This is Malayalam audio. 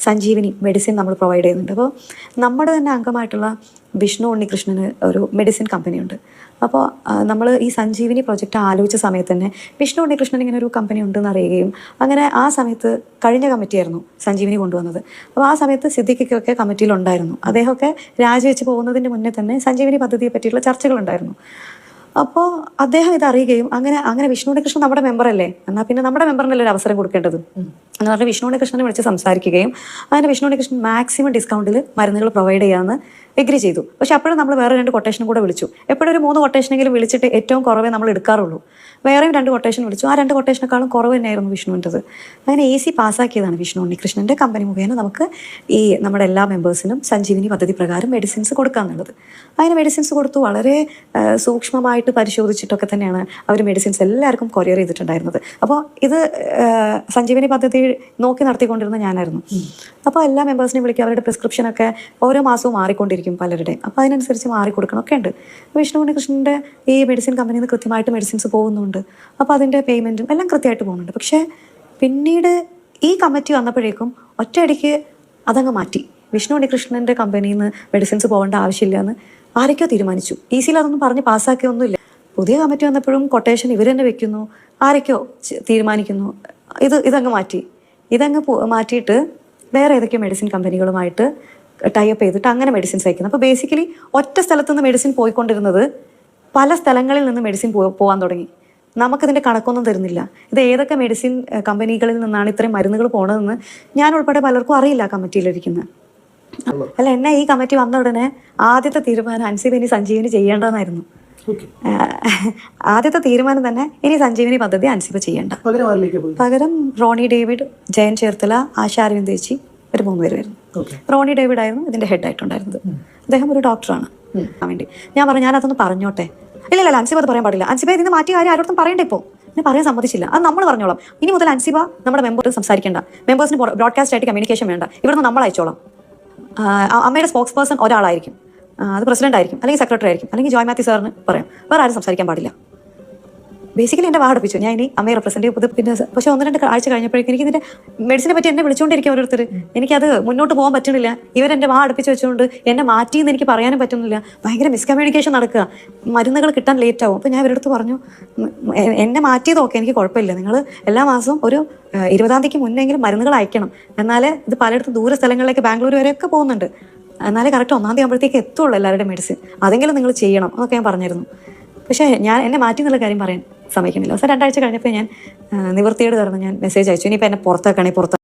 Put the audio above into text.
സഞ്ജീവനി മെഡിസിൻ നമ്മൾ പ്രൊവൈഡ് ചെയ്യുന്നുണ്ട്. അപ്പോൾ നമ്മുടെ തന്നെ അംഗമായിട്ടുള്ള വിഷ്ണു ഉണ്ണികൃഷ്ണന് ഒരു മെഡിസിൻ കമ്പനിയുണ്ട്. അപ്പോൾ നമ്മൾ ഈ സഞ്ജീവനി പ്രൊജക്റ്റ് ആലോചിച്ച സമയത്ത് തന്നെ വിഷ്ണു ഉണ്ണികൃഷ്ണൻ ഇങ്ങനെ ഒരു കമ്പനി ഉണ്ടെന്ന് അറിയുകയും അങ്ങനെ ആ സമയത്ത് കഴിഞ്ഞ കമ്മിറ്റിയായിരുന്നു സഞ്ജീവനി കൊണ്ടുവന്നത്. അപ്പോൾ ആ സമയത്ത് സിദ്ദിഖിക്കൊക്കെ കമ്മിറ്റിയിലുണ്ടായിരുന്നു. അദ്ദേഹമൊക്കെ രാജിവെച്ച് പോകുന്നതിൻ്റെ മുന്നേ തന്നെ സഞ്ജീവനി പദ്ധതിയെ പറ്റിയിട്ടുള്ള ചർച്ചകളുണ്ടായിരുന്നു. അപ്പോൾ അദ്ദേഹം ഇതറിയുകയും അങ്ങനെ വിഷ്ണു ഉണ്ണികൃഷ്ണൻ നമ്മുടെ മെമ്പറല്ലേ, എന്നാൽ പിന്നെ നമ്മുടെ മെമ്പറിനല്ലേ ഒരു അവസരം കൊടുക്കേണ്ടത് എന്ന് പറഞ്ഞാൽ വിഷ്ണു ഉണ്ണികൃഷ്ണനെ വിളിച്ച് സംസാരിക്കുകയും അങ്ങനെ വിഷ്ണു ഉണ്ണികൃഷ്ണൻ മാക്സിമം ഡിസ്കൗണ്ടിൽ മരുന്നുകൾ പ്രൊവൈഡ് ചെയ്യാമെന്ന് എഗ്രി ചെയ്തു. പക്ഷെ അപ്പോഴും നമ്മൾ വേറെ 2 കൊട്ടേഷനും കൂടെ വിളിച്ചു. എപ്പോഴും ഒരു 3 കൊട്ടേഷനെങ്കിലും വിളിച്ചിട്ട് ഏറ്റവും കുറവേ നമ്മൾ എടുക്കാറുള്ളൂ. വേറെയും 2 കൊട്ടേഷൻ വിളിച്ചു. ആ 2 കൊട്ടേഷനേക്കാളും കുറവ് തന്നെയായിരുന്നു വിഷ്ണുവിൻ്റെത്. അങ്ങനെ AC പാസ്സാക്കിയതാണ് വിഷ്ണു ഉണ്ണികൃഷ്ണൻ്റെ കമ്പനി മുഖേന നമുക്ക് ഈ നമ്മുടെ എല്ലാ മെമ്പേഴ്സിനും സഞ്ജീവനി പദ്ധതി പ്രകാരം മെഡിസിൻസ് കൊടുക്കാമെന്നുള്ളത്. അതിന് മെഡിസിൻസ് കൊടുത്തു. വളരെ സൂക്ഷ്മമായിട്ട് പരിശോധിച്ചിട്ടൊക്കെ തന്നെയാണ് അവർ മെഡിസിൻസ് എല്ലാവർക്കും കൊറിയർ ചെയ്തിട്ടുണ്ടായിരുന്നത്. അപ്പോൾ ഇത് സഞ്ജീവനി പദ്ധതി നോക്കി നടത്തിക്കൊണ്ടിരുന്ന ഞാനായിരുന്നു. അപ്പോൾ എല്ലാ മെമ്പേഴ്സിനെയും വിളിക്കുക. അവരുടെ പ്രിസ്ക്രിപ്ഷനൊക്കെ ഓരോ മാസവും മാറിക്കൊണ്ടിരിക്കും പലരുടെ. അപ്പോൾ അതിനനുസരിച്ച് മാറിക്കൊടുക്കണമൊക്കെ ഉണ്ട്. വിഷ്ണു ഉണ്ണികൃഷ്ണൻ്റെ ഈ മെഡിസിൻ കമ്പനിയിൽ നിന്ന് കൃത്യമായിട്ട് മെഡിസിൻസ് പോകുന്നുണ്ട്. അപ്പോൾ അതിൻ്റെ പേയ്മെൻറ്റും എല്ലാം കൃത്യമായിട്ട് പോകുന്നുണ്ട്. പക്ഷേ പിന്നീട് ഈ കമ്മിറ്റി വന്നപ്പോഴേക്കും ഒറ്റയടിക്ക് അതങ്ങ് മാറ്റി. വിഷ്ണു ഉണ്ണികൃഷ്ണൻ്റെ കമ്പനിയിൽ നിന്ന് മെഡിസിൻസ് പോകേണ്ട ആവശ്യമില്ല എന്ന് ആരൊക്കെയോ തീരുമാനിച്ചു. ഈസിയിൽ അതൊന്നും പറഞ്ഞ് പാസ്സാക്കിയൊന്നുമില്ല. പുതിയ കമ്മിറ്റി വന്നപ്പോഴും കൊട്ടേഷൻ ഇവർ തന്നെ വെക്കുന്നു, ആരൊക്കെയോ തീരുമാനിക്കുന്നു. ഇതങ്ങ് മാറ്റി. ഇതങ്ങ് മാറ്റിയിട്ട് വേറെ ഏതൊക്കെയോ മെഡിസിൻ കമ്പനികളുമായിട്ട് ടൈപ്പ് ചെയ്തിട്ട് അങ്ങനെ മെഡിസിൻസ് അയക്കുന്നത്. അപ്പോൾ ബേസിക്കലി ഒറ്റ സ്ഥലത്തുനിന്ന് മെഡിസിൻ പോയിക്കൊണ്ടിരുന്നത് പല സ്ഥലങ്ങളിൽ നിന്ന് മെഡിസിൻ പോകാൻ തുടങ്ങി. നമുക്കിതിൻ്റെ കണക്കൊന്നും തരുന്നില്ല. ഇത് ഏതൊക്കെ മെഡിസിൻ കമ്പനികളിൽ നിന്നാണ് ഇത്രയും മരുന്നുകൾ പോണതെന്ന് ഞാൻ ഉൾപ്പെടെ പലർക്കും അറിയില്ല കമ്മിറ്റിയിലിരിക്കുന്നത്. അല്ല, എന്നെ ഈ കമ്മിറ്റി വന്ന ഉടനെ ആദ്യത്തെ തീരുമാനം അൻസിബ ഇനി സഞ്ജീവനി ചെയ്യേണ്ടതെന്നായിരുന്നു. ആദ്യത്തെ തീരുമാനം തന്നെ ഇനി സഞ്ജീവനി പദ്ധതി അൻസിബ ചെയ്യേണ്ട. പകരം റോണി ഡേവിഡ്, ജയൻ ചേർത്തല, ആശ അരവിന്ദ് ചേച്ചി, ഒരു 3 പേര് വരുന്നു. റോണി ഡേവിഡ് ആയിരുന്നു ഇതിന്റെ ഹെഡ് ആയിട്ടുണ്ടായിരുന്നത്. അദ്ദേഹം ഒരു ഡോക്ടറാണ്. വേണ്ടി ഞാൻ പറഞ്ഞു ഞാനതൊന്ന് പറഞ്ഞോട്ടെ. ഇല്ല അൻസിബ അത് പറയാൻ പാടില്ല. അൻസിബ ഇതിന് മാറ്റിയ കാര്യം ആരോടും പറയണ്ട. ഇപ്പോൾ എന്നെ പറയാൻ സമ്മതിച്ചില്ല. അത് നമ്മൾ പറഞ്ഞോളാം. ഇനി മുതൽ അൻസിബ നമ്മുടെ മെമ്പേഴ്സ് സംസാരിക്കേണ്ട, മെമ്പേഴ്സിന് ബ്രോഡ്കാസ്റ്റ് ആയിട്ട് കമ്മ്യൂണിക്കേഷൻ വേണ്ട, ഇവിടുന്ന് നമ്മൾ അയച്ചോളാം. അമ്മയുടെ സ്പോക്സ് പേഴ്സൺ ഒരാളായിരിക്കും. അത് പ്രസിഡന്റ് ആയിരിക്കും, അല്ലെങ്കിൽ സെക്രട്ടറി ആയിരിക്കും, അല്ലെങ്കിൽ ജോയ് മാത്യു സാറിന് പറയാം. വേറെ ആരും സംസാരിക്കാൻ പാടില്ല. ബേസിക്കലി എൻ്റെ വാടപ്പിച്ചു. ഞാൻ ഇനി അമ്മയെ റെപ്രസെന്റ് ചെയ്ത് പിന്നെ പക്ഷേ 1-2 ആഴ്ച കഴിഞ്ഞപ്പോഴേക്കും എനിക്ക് ഇതിൻ്റെ മെഡിസിനെ പറ്റി എന്നെ വിളിച്ചുകൊണ്ടിരിക്കും ഓരോരുത്തർ. എനിക്കത് മുന്നോട്ട് പോകാൻ പറ്റുന്നില്ല. ഇവരെൻ്റെ അടുപ്പിച്ച് വെച്ചുകൊണ്ട് എന്നെ മാറ്റിയെന്ന് എനിക്ക് പറയാനും പറ്റുന്നില്ല. ഭയങ്കര മിസ്കമ്മ്യൂണിക്കേഷൻ നടക്കുക. മരുന്നുകൾ കിട്ടാൻ ലേറ്റ് ആവും. അപ്പോൾ ഞാൻ ഇവരുടെ അടുത്ത് പറഞ്ഞു, എന്നെ മാറ്റിയതൊക്കെ എനിക്ക് കുഴപ്പമില്ല. നിങ്ങൾ എല്ലാ മാസവും ഒരു 20-ാം തീയതിക്ക് മുന്നെങ്കിലും മരുന്നുകൾ അയക്കണം. എന്നാലേ ഇത് പലയിടത്തും ദൂര സ്ഥലങ്ങളിലേക്ക് ബാംഗ്ലൂർ വരെയൊക്കെ പോകുന്നുണ്ട്. എന്നാലേ കറക്റ്റ് 1-ാം തീയതി ആകുമ്പോഴത്തേക്ക് എത്തുള്ളൂ എല്ലാവരുടെ മെഡിസിൻ. അതെങ്കിലും നിങ്ങൾ ചെയ്യണം എന്നൊക്കെ ഞാൻ പറഞ്ഞിരുന്നു. പക്ഷേ എന്നെ മാറ്റി എന്നുള്ള കാര്യം പറയാൻ സമ്മതിക്കുന്നില്ല. 2 ആഴ്ച കഴിഞ്ഞപ്പോൾ ഞാൻ നിവൃത്തിയോട് കാരണം ഞാൻ മെസ്സേജ് അയച്ചു, ഇനിയിപ്പോൾ എന്നെ പുറത്താക്കണേ പുറത്താക്കണം.